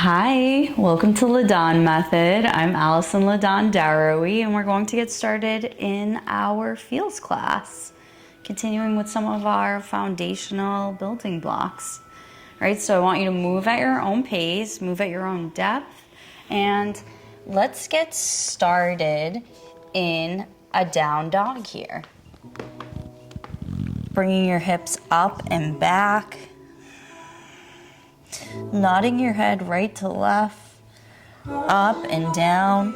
Hi, welcome to Ladon Method. I'm Allison Ladon Darowy, and we're going to get started in our feels class, continuing with some of our foundational building blocks. All right, so I want you to move at your own pace, move at your own depth, and let's get started in a down dog here. Bringing your hips up and back. Nodding your head right to left, up and down.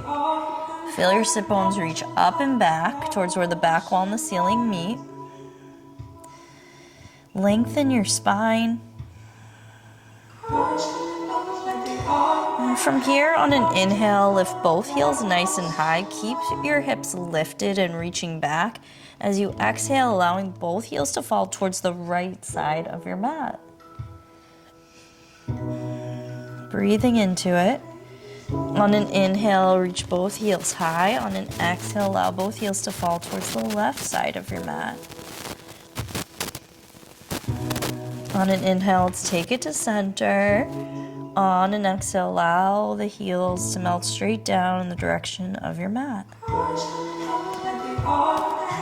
Feel your sit bones reach up and back towards where the back wall and the ceiling meet. Lengthen your spine. And from here, on an inhale, lift both heels nice and high. Keep your hips lifted and reaching back. As you exhale, allowing both heels to fall towards the right side of your mat. Breathing into it. On an inhale, reach both heels high. On an exhale, allow both heels to fall towards the left side of your mat. On an inhale, let's take it to center. On an exhale, allow the heels to melt straight down in the direction of your mat.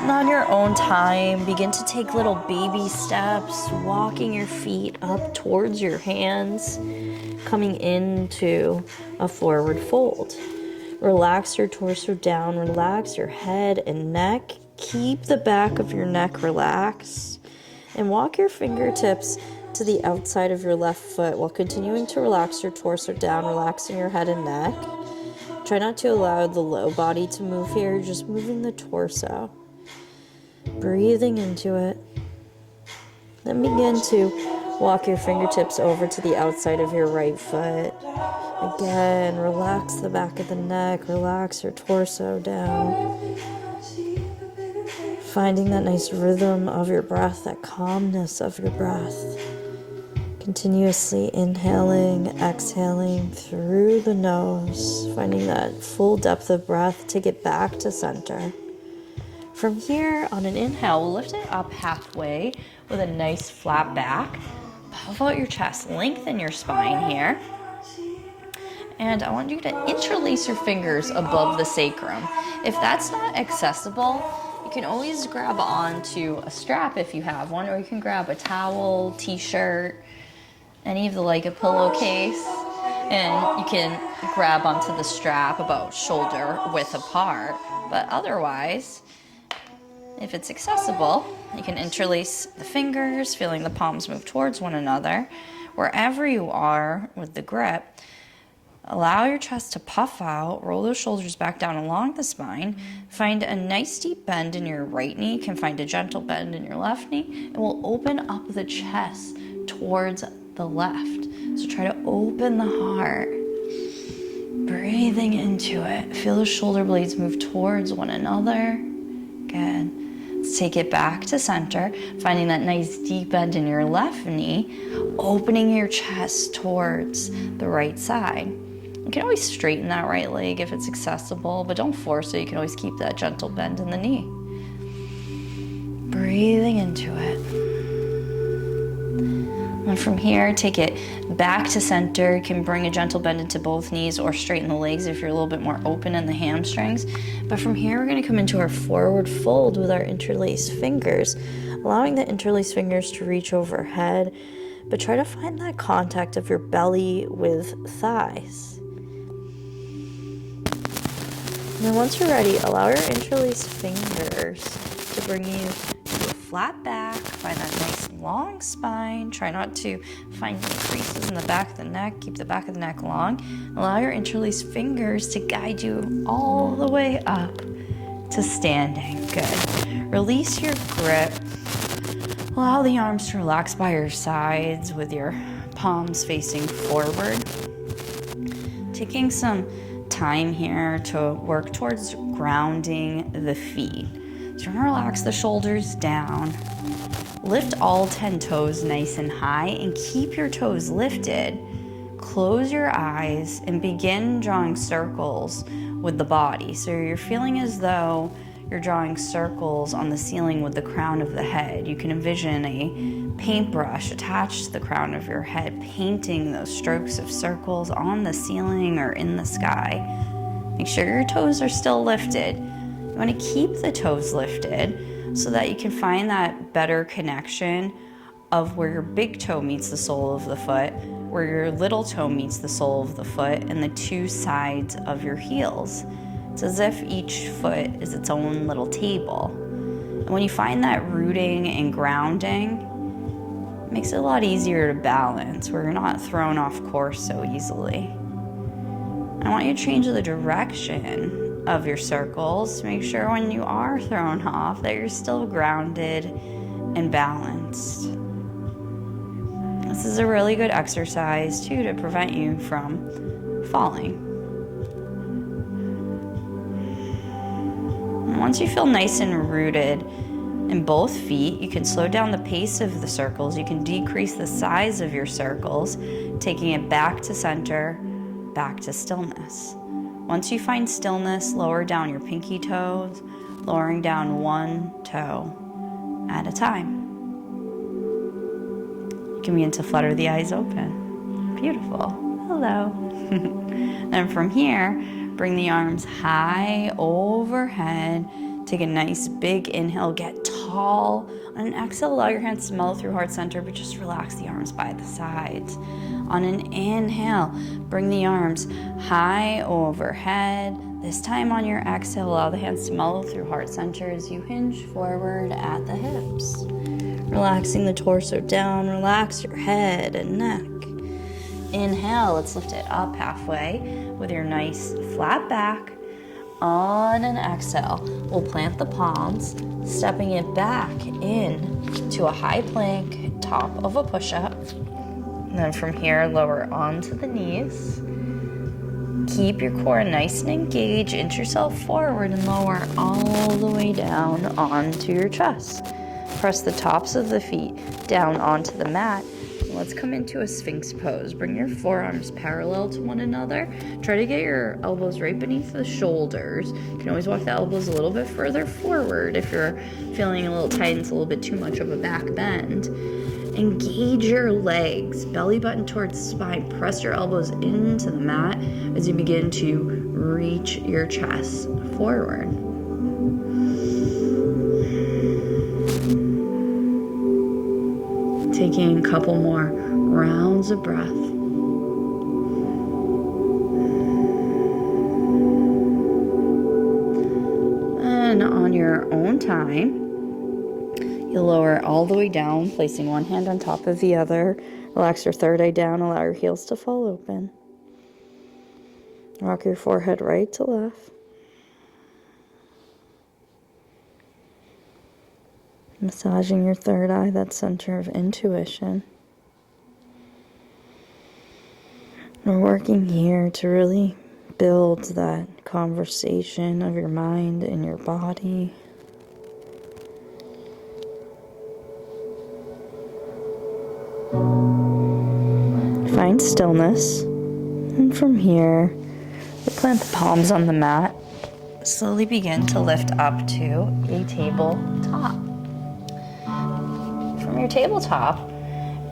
And on your own time, begin to take little baby steps, walking your feet up towards your hands, coming into a forward fold. Relax your torso down, relax your head and neck. Keep the back of your neck relaxed, and walk your fingertips to the outside of your left foot while continuing to relax your torso down, relaxing your head and neck. Try not to allow the low body to move here, just moving the torso. Breathing into it. Then begin to walk your fingertips over to the outside of your right foot. Again, relax the back of the neck, relax your torso down. Finding that nice rhythm of your breath, that calmness of your breath. Continuously inhaling, exhaling through the nose, finding that full depth of breath to get back to center. From here, on an inhale, we'll lift it up halfway with a nice flat back. Puff out your chest, lengthen your spine here. And I want you to interlace your fingers above the sacrum. If that's not accessible, you can always grab onto a strap if you have one, or you can grab a towel, t-shirt, any of the like a pillowcase, and you can grab onto the strap about shoulder width apart. But otherwise, if it's accessible, you can interlace the fingers, feeling the palms move towards one another. Wherever you are with the grip, allow your chest to puff out, roll those shoulders back down along the spine. Find a nice deep bend in your right knee. You can find a gentle bend in your left knee. And we'll open up the chest towards the left. So try to open the heart. Breathing into it. Feel the shoulder blades move towards one another. Good. Let's take it back to center, finding that nice deep bend in your left knee, opening your chest towards the right side. You can always straighten that right leg if it's accessible, but don't force it. You can always keep that gentle bend in the knee. Breathing into it. And from here, take it back to center. You can bring a gentle bend into both knees or straighten the legs if you're a little bit more open in the hamstrings. But from here, we're going to come into our forward fold with our interlaced fingers, allowing the interlaced fingers to reach overhead, but try to find that contact of your belly with thighs. And then once you're ready, allow your interlaced fingers to bring you to a flat back. Find that nice long spine. Try not to find any creases in the back of the neck. Keep the back of the neck long. Allow your interlaced fingers to guide you all the way up to standing. Good. Release your grip. Allow the arms to relax by your sides with your palms facing forward. Taking some time here to work towards grounding the feet. So you're gonna relax the shoulders down. Lift all 10 toes nice and high and keep your toes lifted. Close your eyes and begin drawing circles with the body. So you're feeling as though you're drawing circles on the ceiling with the crown of the head. You can envision a paintbrush attached to the crown of your head, painting those strokes of circles on the ceiling or in the sky. Make sure your toes are still lifted. You want to keep the toes lifted so that you can find that better connection of where your big toe meets the sole of the foot, where your little toe meets the sole of the foot, and the two sides of your heels. It's as if each foot is its own little table. And when you find that rooting and grounding, it makes it a lot easier to balance, where you're not thrown off course so easily. I want you to change the direction of your circles to make sure when you are thrown off that you're still grounded and balanced. This is a really good exercise too to prevent you from falling. And once you feel nice and rooted in both feet, you can slow down the pace of the circles. You can decrease the size of your circles, taking it back to center, back to stillness. Once you find stillness, lower down your pinky toes, lowering down one toe at a time. You can begin to flutter the eyes open. Beautiful. Hello. And from here, bring the arms high overhead. Take a nice big inhale, get tall. On an exhale, allow your hands to mellow through heart center, but just relax the arms by the sides. On an inhale, bring the arms high overhead. This time on your exhale, allow the hands to mellow through heart center as you hinge forward at the hips. Relaxing the torso down, relax your head and neck. Inhale, let's lift it up halfway with your nice flat back. On an exhale, we'll plant the palms, stepping it back in to a high plank, top of a push-up. And then from here, lower onto the knees. Keep your core nice and engaged. Inch yourself forward and lower all the way down onto your chest. Press the tops of the feet down onto the mat. Let's come into a Sphinx pose. Bring your forearms parallel to one another. Try to get your elbows right beneath the shoulders. You can always walk the elbows a little bit further forward if you're feeling a little tight and it's a little bit too much of a back bend. Engage your legs, belly button towards the spine. Press your elbows into the mat as you begin to reach your chest forward. Taking a couple more rounds of breath. And on your own time, you'll lower all the way down, placing one hand on top of the other. Relax your third eye down, allow your heels to fall open. Rock your forehead right to left. Massaging your third eye, that center of intuition. We're working here to really build that conversation of your mind and your body. Find stillness. And from here, we plant the palms on the mat. Slowly begin to lift up to a tabletop. From your tabletop,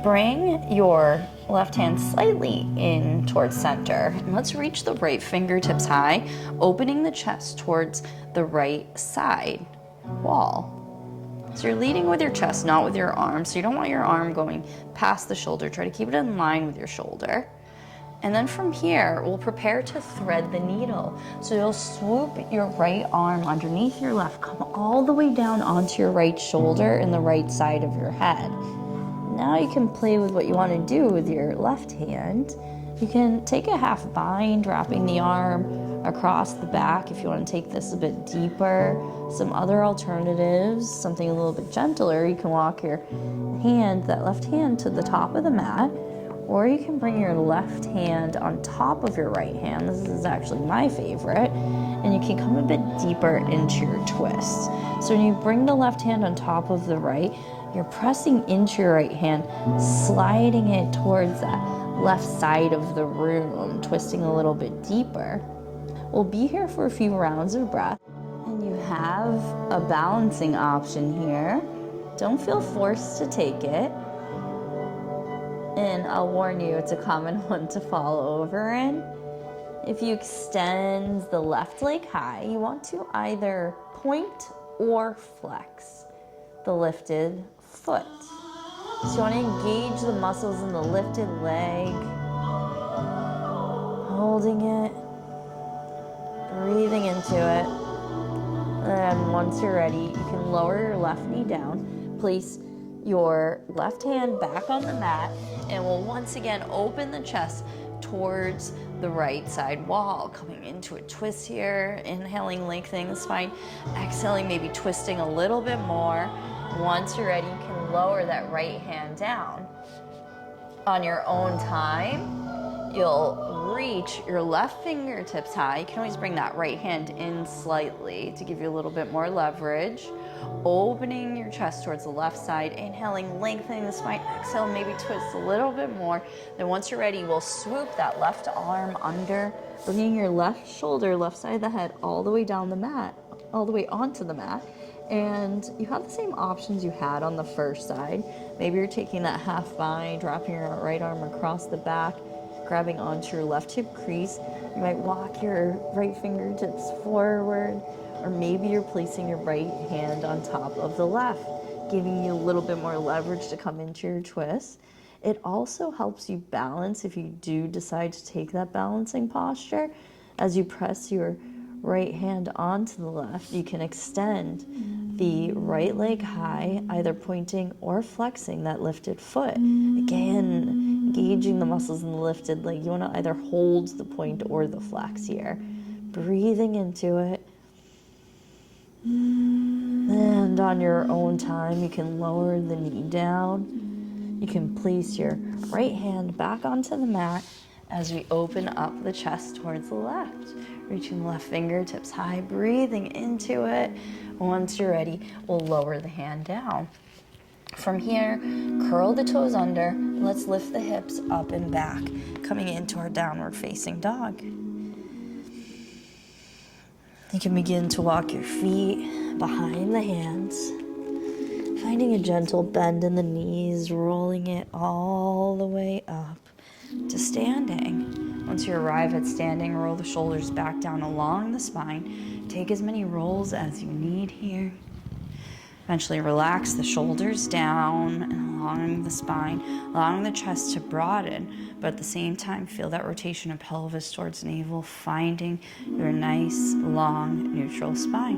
bring your left hand slightly in towards center. And let's reach the right fingertips high, opening the chest towards the right side wall. So you're leading with your chest, not with your arm. So you don't want your arm going past the shoulder. Try to keep it in line with your shoulder. And then from here, we'll prepare to thread the needle. So you'll swoop your right arm underneath your left, come all the way down onto your right shoulder and the right side of your head. Now you can play with what you want to do with your left hand. You can take a half bind, wrapping the arm across the back if you want to take this a bit deeper. Some other alternatives, something a little bit gentler, you can walk your hand, that left hand, to the top of the mat. Or you can bring your left hand on top of your right hand. This is actually my favorite. And you can come a bit deeper into your twist. So when you bring the left hand on top of the right, you're pressing into your right hand, sliding it towards that left side of the room, twisting a little bit deeper. We'll be here for a few rounds of breath. And you have a balancing option here. Don't feel forced to take it. And I'll warn you, it's a common one to fall over in. If you extend the left leg high, you want to either point or flex the lifted foot. So you want to engage the muscles in the lifted leg, holding it, breathing into it. And once you're ready, you can lower your left knee down, place your left hand back on the mat, and we'll once again open the chest towards the right side wall, coming into a twist here, inhaling, lengthening the spine, exhaling, maybe twisting a little bit more. Once you're ready, you can lower that right hand down. On your own time, you'll reach your left fingertips high. You can always bring that right hand in slightly to give you a little bit more leverage. Opening your chest towards the left side, inhaling, lengthening the spine, exhale, maybe twist a little bit more. Then once you're ready, we'll swoop that left arm under, bringing your left shoulder, left side of the head, all the way down the mat, all the way onto the mat. And you have the same options you had on the first side. Maybe you're taking that half bind, dropping your right arm across the back, grabbing onto your left hip crease. You might walk your right fingertips forward, or maybe you're placing your right hand on top of the left, giving you a little bit more leverage to come into your twist. It also helps you balance if you do decide to take that balancing posture. As you press your right hand onto the left, you can extend the right leg high, either pointing or flexing that lifted foot. Again, engaging the muscles in the lifted leg. You want to either hold the point or the flex here. Breathing into it. And on your own time, you can lower the knee down. You can place your right hand back onto the mat as we open up the chest towards the left. Reaching the left fingertips high, breathing into it. Once you're ready, we'll lower the hand down. From here, curl the toes under. Let's lift the hips up and back, coming into our downward facing dog. You can begin to walk your feet behind the hands, finding a gentle bend in the knees, rolling it all the way up to standing. Once you arrive at standing, roll the shoulders back down along the spine. Take as many rolls as you need here. Eventually relax the shoulders down and along the spine, allowing the chest to broaden, but at the same time feel that rotation of pelvis towards navel, finding your nice, long, neutral spine.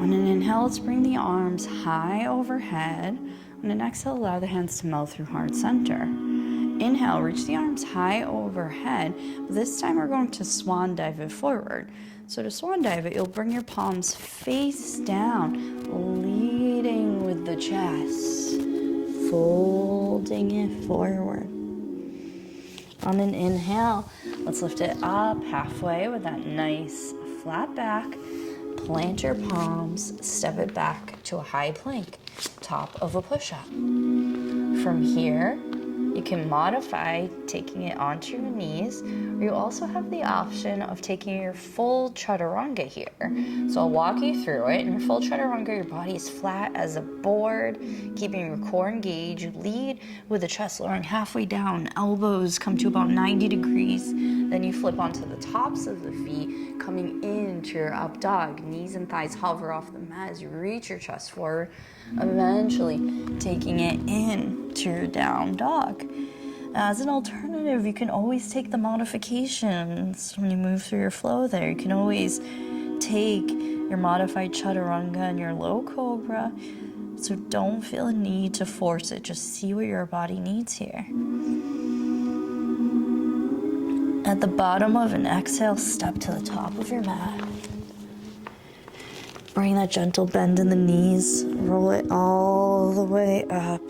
On an inhale, let's bring the arms high overhead. On an exhale, allow the hands to melt through heart center. Inhale, reach the arms high overhead. This time we're going to swan dive it forward. So to swan dive it, you'll bring your palms face down, leading with the chest, folding it forward. On an inhale, let's lift it up halfway with that nice flat back. Plant your palms, step it back to a high plank, top of a push-up. From here, you can modify taking it onto your knees, or you also have the option of taking your full chaturanga here. So I'll walk you through it. In your full chaturanga, your body is flat as a board, keeping your core engaged. You lead with the chest lowering halfway down, elbows come to about 90 degrees. Then you flip onto the tops of the feet, coming into your up dog. Knees and thighs hover off the mat as you reach your chest forward, eventually taking it into your down dog. As an alternative, you can always take the modifications when you move through your flow there. You can always take your modified chaturanga and your low cobra. So don't feel a need to force it. Just see what your body needs here. At the bottom of an exhale, step to the top of your mat. Bring that gentle bend in the knees. Roll it all the way up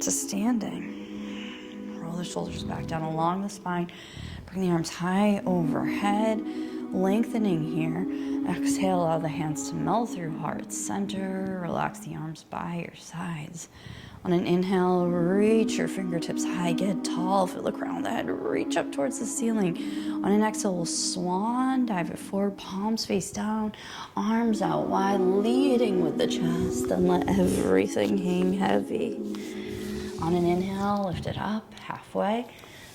to standing. Roll the shoulders back down along the spine. Bring the arms high overhead, lengthening here. Exhale, allow the hands to melt through heart center. Relax the arms by your sides. On an inhale, reach your fingertips high, get tall, feel the crown of the head, reach up towards the ceiling. On an exhale, we'll swan dive it forward, palms face down, arms out wide, leading with the chest, and let everything hang heavy. On an inhale, lift it up halfway.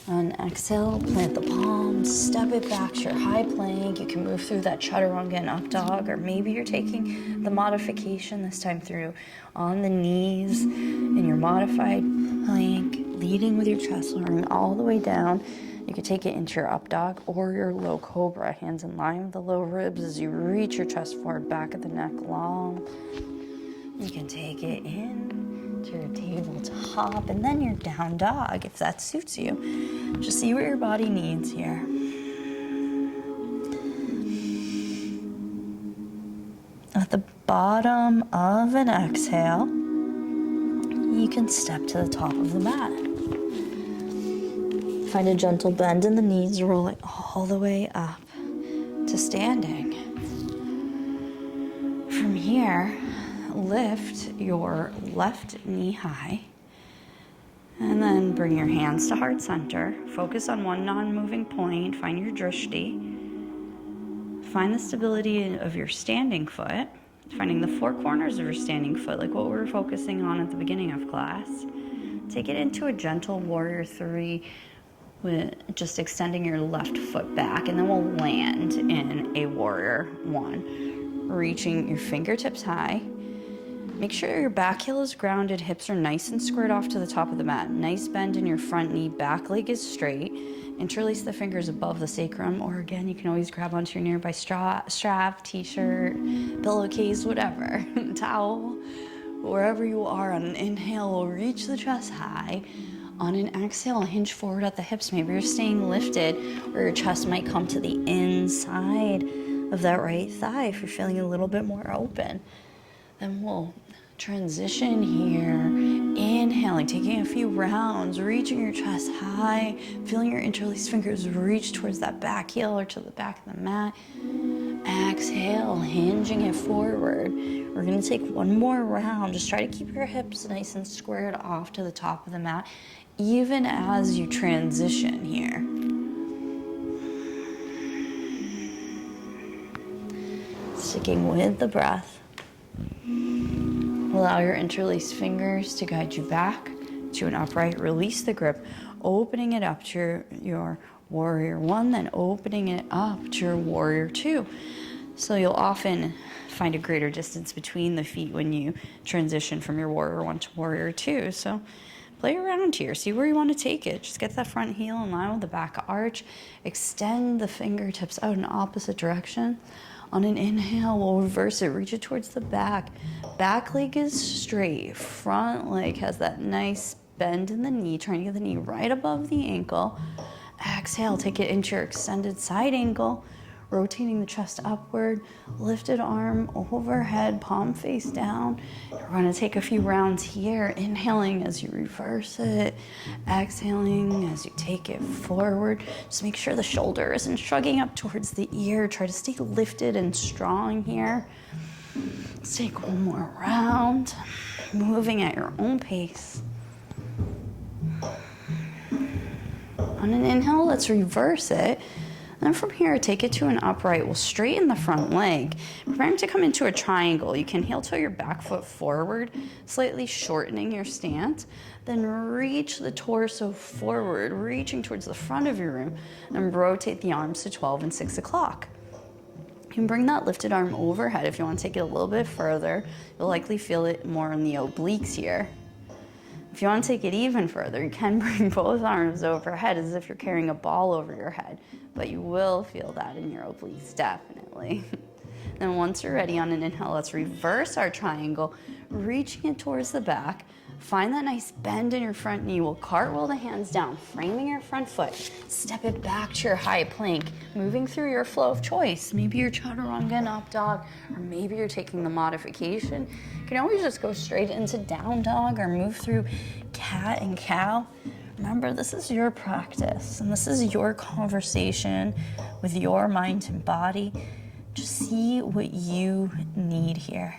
On an exhale, plant the palms, step it back to your high plank. You can move through that chaturanga and up dog, or maybe you're taking the modification this time through on the knees in your modified plank, leading with your chest, lowering all the way down. You can take it into your up dog or your low cobra, hands in line with the low ribs as you reach your chest forward, back of the neck long. You can take it in to your tabletop and then your down dog if that suits you. Just see what your body needs here. At the bottom of an exhale, you can step to the top of the mat. Find a gentle bend in the knees, rolling all the way up to standing. From here, lift your left knee high and then bring your hands to heart center. Focus on one non-moving point. Find your drishti. Find the stability of your standing foot, finding the four corners of your standing foot, like what we were focusing on at the beginning of class. Take it into a gentle warrior three with just extending your left foot back, and then we'll land in a warrior one, reaching your fingertips high. Make sure your back heel is grounded, hips are nice and squared off to the top of the mat. Nice bend in your front knee, back leg is straight. Interlace the fingers above the sacrum, or again, you can always grab onto your nearby strap, t-shirt, pillowcase, whatever, towel, wherever you are. On an inhale, we'll reach the chest high. On an exhale, hinge forward at the hips. Maybe you're staying lifted, or your chest might come to the inside of that right thigh if you're feeling a little bit more open. Then we'll transition here, inhaling, taking a few rounds, reaching your chest high, feeling your interlaced fingers reach towards that back heel or to the back of the mat. Exhale, hinging it forward. We're gonna take one more round. Just try to keep your hips nice and squared off to the top of the mat, even as you transition here. Sticking with the breath. Allow your interlaced fingers to guide you back to an upright. Release the grip, opening it up to your warrior one, then opening it up to your warrior two. So you'll often find a greater distance between the feet when you transition from your warrior one to warrior two. So play around here, see where you want to take it. Just get that front heel in line with the back arch. Extend the fingertips out in opposite direction. On an inhale, we'll reverse it, reach it towards the back. Back leg is straight, front leg has that nice bend in the knee, trying to get the knee right above the ankle. Exhale, take it into your extended side angle, rotating the chest upward, lifted arm overhead, palm face down. We're gonna take a few rounds here, inhaling as you reverse it, exhaling as you take it forward. Just make sure the shoulder isn't shrugging up towards the ear. Try to stay lifted and strong here. Let's take one more round, moving at your own pace. On an inhale, let's reverse it. Then from here, take it to an upright. We'll straighten the front leg. Preparing to come into a triangle. You can heel toe your back foot forward, slightly shortening your stance. Then reach the torso forward, reaching towards the front of your room, and rotate the arms to 12 and 6 o'clock. You can bring that lifted arm overhead if you want to take it a little bit further. You'll likely feel it more in the obliques here. If you want to take it even further, you can bring both arms overhead as if you're carrying a ball over your head, but you will feel that in your obliques, definitely. Then once you're ready, on an inhale, let's reverse our triangle, reaching it towards the back. Find that nice bend in your front knee. We'll cartwheel the hands down, framing your front foot. Step it back to your high plank, moving through your flow of choice. Maybe you're chaturanga and up dog, or maybe you're taking the modification. You can always just go straight into down dog or move through cat and cow. Remember, this is your practice, and this is your conversation with your mind and body. Just see what you need here.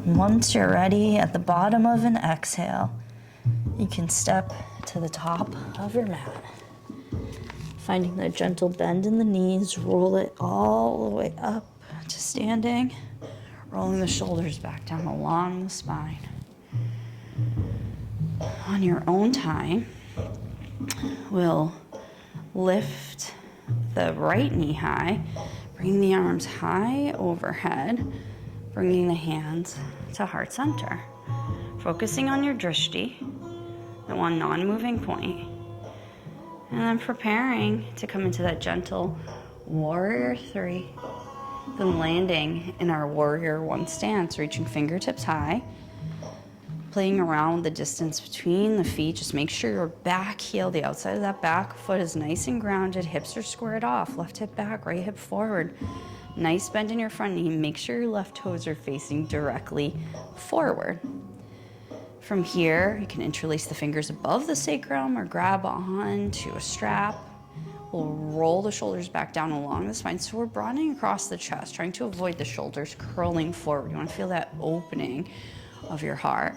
Once you're ready, at the bottom of an exhale, you can step to the top of your mat. Finding that gentle bend in the knees, roll it all the way up to standing, rolling the shoulders back down along the spine. On your own time, we'll lift the right knee high, bring the arms high overhead, bringing the hands to heart center. Focusing on your drishti, the one non-moving point. And then preparing to come into that gentle warrior 3. Then landing in our warrior 1 stance, reaching fingertips high. Playing around the distance between the feet. Just make sure your back heel, the outside of that back foot is nice and grounded. Hips are squared off. Left hip back, right hip forward. Nice bend in your front knee. Make sure your left toes are facing directly forward. From here, you can interlace the fingers above the sacrum or grab onto a strap. We'll roll the shoulders back down along the spine. So we're broadening across the chest, trying to avoid the shoulders curling forward. You want to feel that opening of your heart.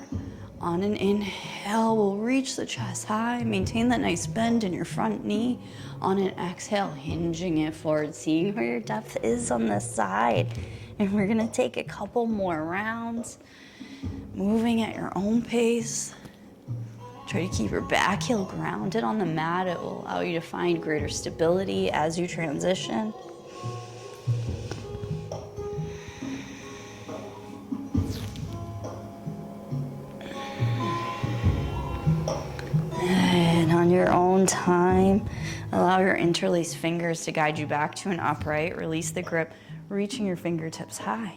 On an inhale, we'll reach the chest high. Maintain that nice bend in your front knee. On an exhale, hinging it forward, seeing where your depth is on this side. And we're gonna take a couple more rounds. Moving at your own pace. Try to keep your back heel grounded on the mat. It will allow you to find greater stability as you transition. And on your own time, allow your interlaced fingers to guide you back to an upright. Release the grip, reaching your fingertips high.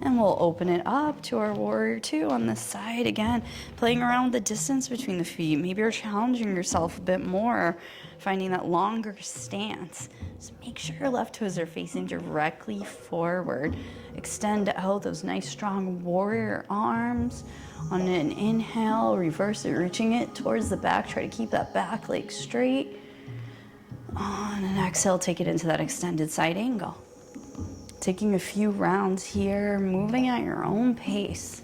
And we'll open it up to our warrior 2 on this side. Again, playing around with the distance between the feet. Maybe you're challenging yourself a bit more, finding that longer stance. So make sure your left toes are facing directly forward. Extend out those nice strong warrior arms. On an inhale, reverse it, reaching it towards the back. Try to keep that back leg straight. On an exhale, take it into that extended side angle. Taking a few rounds here, moving at your own pace.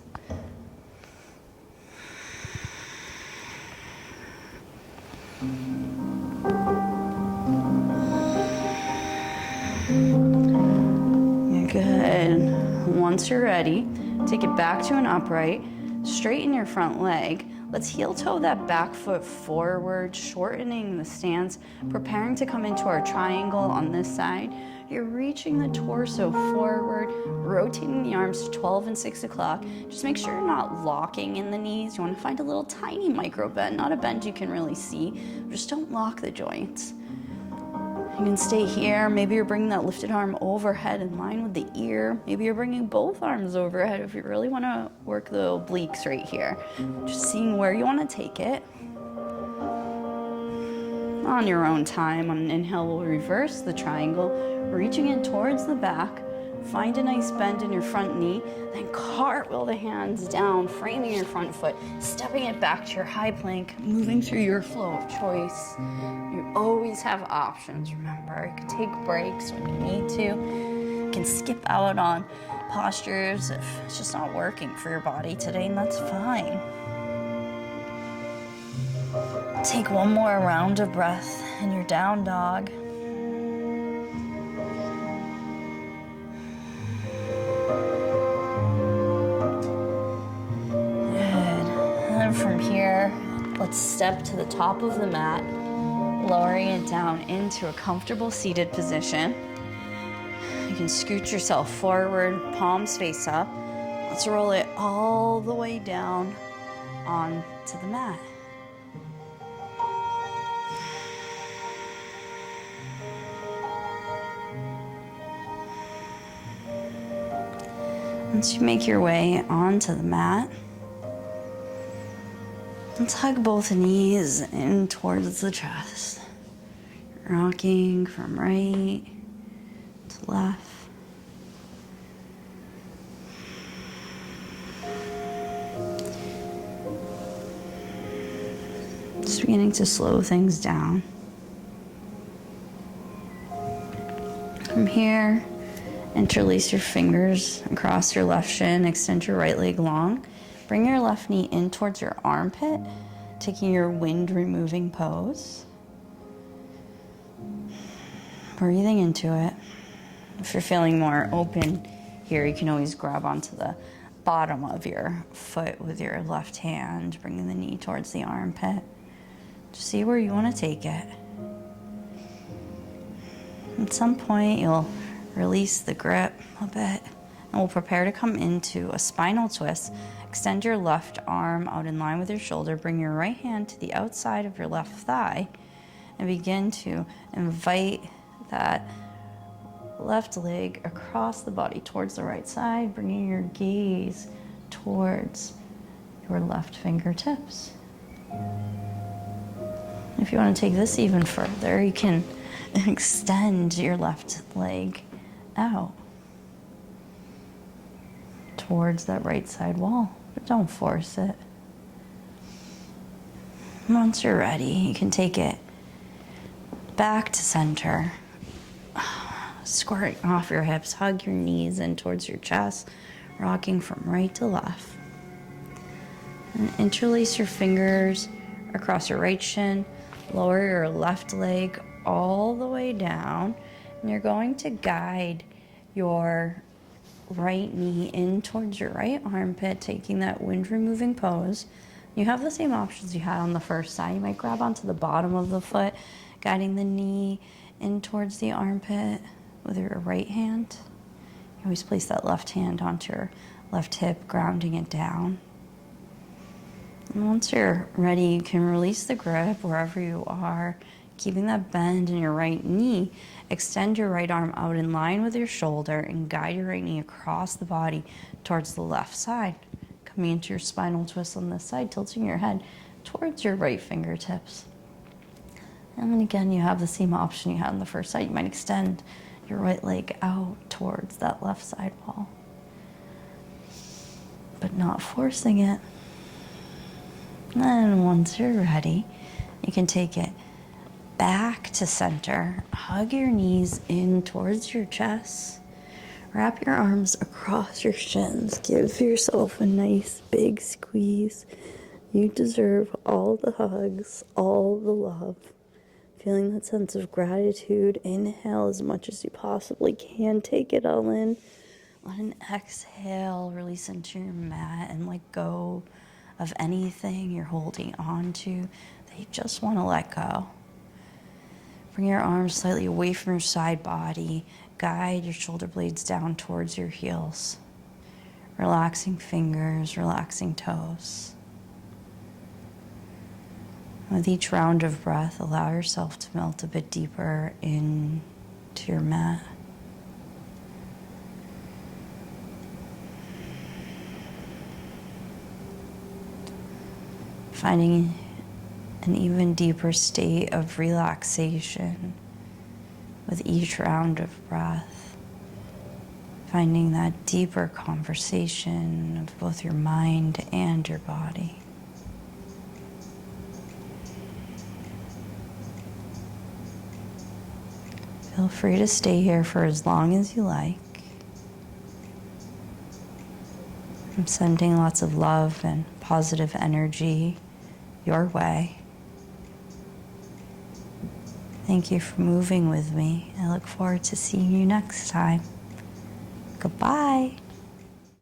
You're good. Once you're ready, take it back to an upright. Straighten your front leg. Let's heel toe that back foot forward, shortening the stance, preparing to come into our triangle on this side. You're reaching the torso forward, rotating the arms to 12 and 6 o'clock. Just make sure you're not locking in the knees. You want to find a little tiny micro bend, not a bend you can really see. Just don't lock the joints. You can stay here. Maybe you're bringing that lifted arm overhead in line with the ear. Maybe you're bringing both arms overhead if you really want to work the obliques right here. Just seeing where you want to take it. On your own time, on an inhale, we'll reverse the triangle, reaching it towards the back. Find a nice bend in your front knee, then cartwheel the hands down, framing your front foot, stepping it back to your high plank, moving through your flow of choice. You always have options, remember. You can take breaks when you need to. You can skip out on postures if it's just not working for your body today, and that's fine. Take one more round of breath in your down dog. From here, let's step to the top of the mat, lowering it down into a comfortable seated position. You can scoot yourself forward, palms face up. Let's roll it all the way down onto the mat. Once you make your way onto the mat, let's hug both knees in towards the chest. Rocking from right to left. Just beginning to slow things down. From here, Interlace your fingers across your left shin, extend your right leg long. Bring your left knee in towards your armpit, taking your wind removing pose. Breathing into it. If you're feeling more open here, you can always grab onto the bottom of your foot with your left hand, bringing the knee towards the armpit. Just see where you want to take it. At some point, you'll release the grip a bit, and we'll prepare to come into a spinal twist. Extend your left arm out in line with your shoulder. Bring your right hand to the outside of your left thigh and begin to invite that left leg across the body towards the right side, bringing your gaze towards your left fingertips. If you want to take this even further, you can extend your left leg out towards that right side wall, but don't force it. Once you're ready, you can take it back to center. Squaring off your hips, hug your knees in towards your chest, rocking from right to left. And interlace your fingers across your right shin, lower your left leg all the way down, and you're going to guide your right knee in towards your right armpit, taking that wind removing pose. You have the same options you had on the first side. You might grab onto the bottom of the foot, guiding the knee in towards the armpit with your right hand. You always place that left hand onto your left hip, grounding it down. And once you're ready, you can release the grip wherever you are, keeping that bend in your right knee. Extend your right arm out in line with your shoulder and guide your right knee across the body towards the left side. Coming into your spinal twist on this side, tilting your head towards your right fingertips. And then again, you have the same option you had on the first side. You might extend your right leg out towards that left side wall, but not forcing it. And once you're ready, you can take it back to center. Hug your knees in towards your chest. Wrap your arms across your shins. Give yourself a nice big squeeze. You deserve all the hugs, all the love. Feeling that sense of gratitude. Inhale as much as you possibly can. Take it all in. On an exhale, release into your mat and let go of anything you're holding on to that you just want to let go. Bring your arms slightly away from your side body. Guide your shoulder blades down towards your heels. Relaxing fingers, relaxing toes. With each round of breath, allow yourself to melt a bit deeper into your mat. Finding an even deeper state of relaxation with each round of breath. Finding that deeper conversation of both your mind and your body. Feel free to stay here for as long as you like. I'm sending lots of love and positive energy your way. Thank you for moving with me. I look forward to seeing you next time. Goodbye.